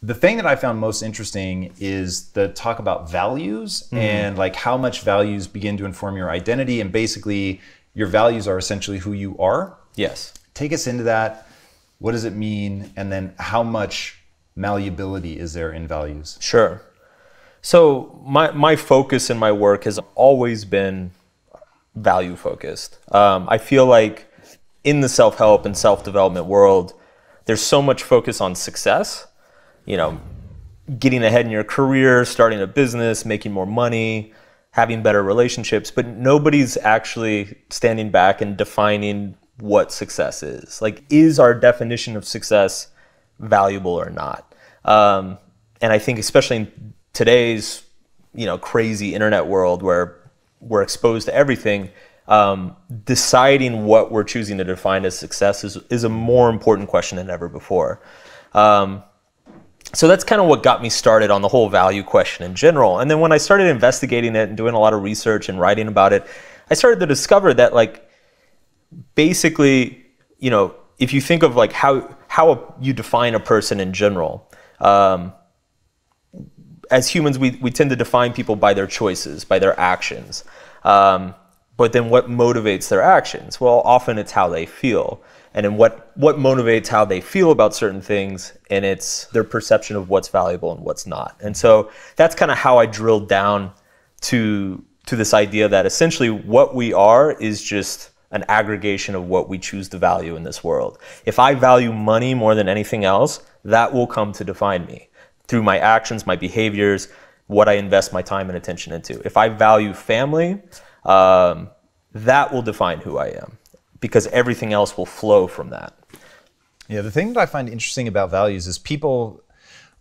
The thing that I found most interesting is the talk about values and like how much values begin to inform your identity, and basically your values are essentially who you are. Yes. Take us into that. What does it mean? And then how much malleability is there in values? Sure. So my focus in my work has always been value focused. I feel like in the self-help and self-development world, there's so much focus on success, you know, getting ahead in your career, starting a business, making more money, having better relationships, but nobody's actually standing back and defining what success is. Like, is our definition of success valuable or not? And I think especially in today's, you know, crazy internet world where we're exposed to everything, deciding what we're choosing to define as success is a more important question than ever before. So that's kind of what got me started on the whole value question in general. And then when I started investigating it and doing a lot of research and writing about it, I started to discover that, like, basically, you know, if you think of like how you define a person in general, as humans, we tend to define people by their choices, by their actions. But then what motivates their actions? Well, often it's how they feel. And then what motivates how they feel about certain things, and it's their perception of what's valuable and what's not. And so that's kind of how I drilled down to this idea that essentially what we are is just an aggregation of what we choose to value in this world. If I value money more than anything else, that will come to define me through my actions, my behaviors, what I invest my time and attention into. If I value family, that will define who I am, because everything else will flow from that. Yeah, the thing that I find interesting about values is people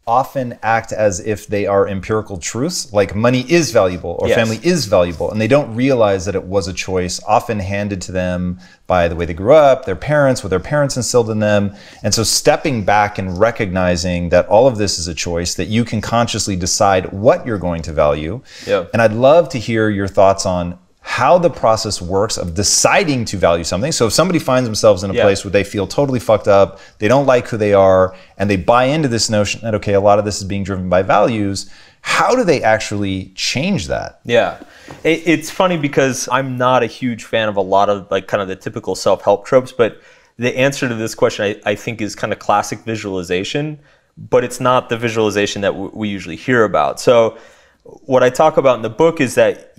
often act as if they are empirical truths, like money is valuable or family is valuable, and they don't realize that it was a choice often handed to them by the way they grew up, their parents, what their parents instilled in them. And so stepping back and recognizing that all of this is a choice, that you can consciously decide what you're going to value. Yeah. And I'd love to hear your thoughts on how the process works of deciding to value something. So if somebody finds themselves in a place where they feel totally fucked up, they don't like who they are, and they buy into this notion that, okay, a lot of this is being driven by values, how do they actually change that? Yeah, it's funny because I'm not a huge fan of a lot of like kind of the typical self-help tropes, but the answer to this question I think is kind of classic visualization, but it's not the visualization that we usually hear about. So what I talk about in the book is that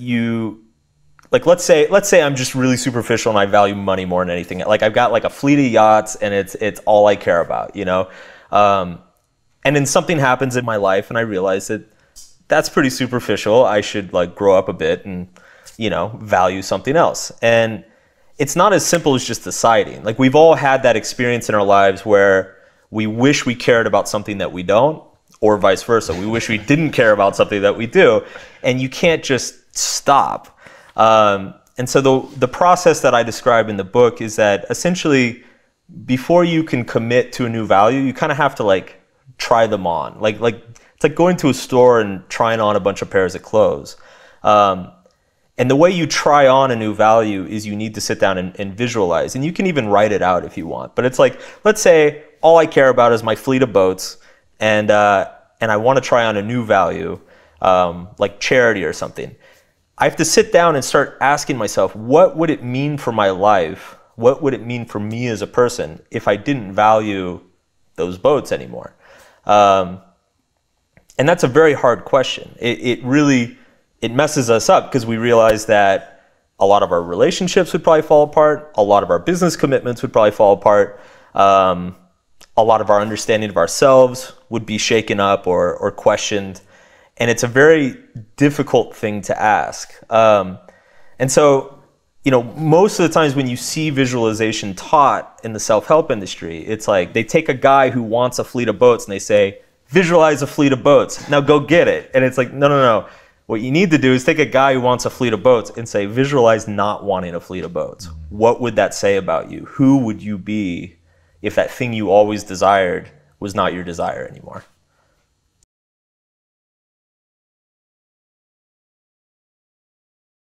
like, let's say I'm just really superficial and I value money more than anything. Like, I've got like a fleet of yachts and it's all I care about, you know? And then something happens in my life and I realize that that's pretty superficial. I should like grow up a bit and, you know, value something else. And it's not as simple as just deciding. Like, we've all had that experience in our lives where we wish we cared about something that we don't, or vice versa. We wish we didn't care about something that we do, and you can't just stop. And so the process that I describe in the book is that essentially before you can commit to a new value, you kind of have to like try them on. Like it's like going to a store and trying on a bunch of pairs of clothes. And the way you try on a new value is you need to sit down and visualize. And you can even write it out if you want. But it's like, let's say all I care about is my fleet of boats, and I want to try on a new value, like charity or something. I have to sit down and start asking myself, what would it mean for my life? What would it mean for me as a person if I didn't value those boats anymore? And that's a very hard question. It really messes us up because we realize that a lot of our relationships would probably fall apart. A lot of our business commitments would probably fall apart. A lot of our understanding of ourselves would be shaken up or questioned. And it's a very difficult thing to ask. And so, you know, most of the times when you see visualization taught in the self-help industry, it's like they take a guy who wants a fleet of boats and they say, visualize a fleet of boats. Now go get it. And it's like, no. What you need to do is take a guy who wants a fleet of boats and say, visualize not wanting a fleet of boats. What would that say about you? Who would you be if that thing you always desired was not your desire anymore?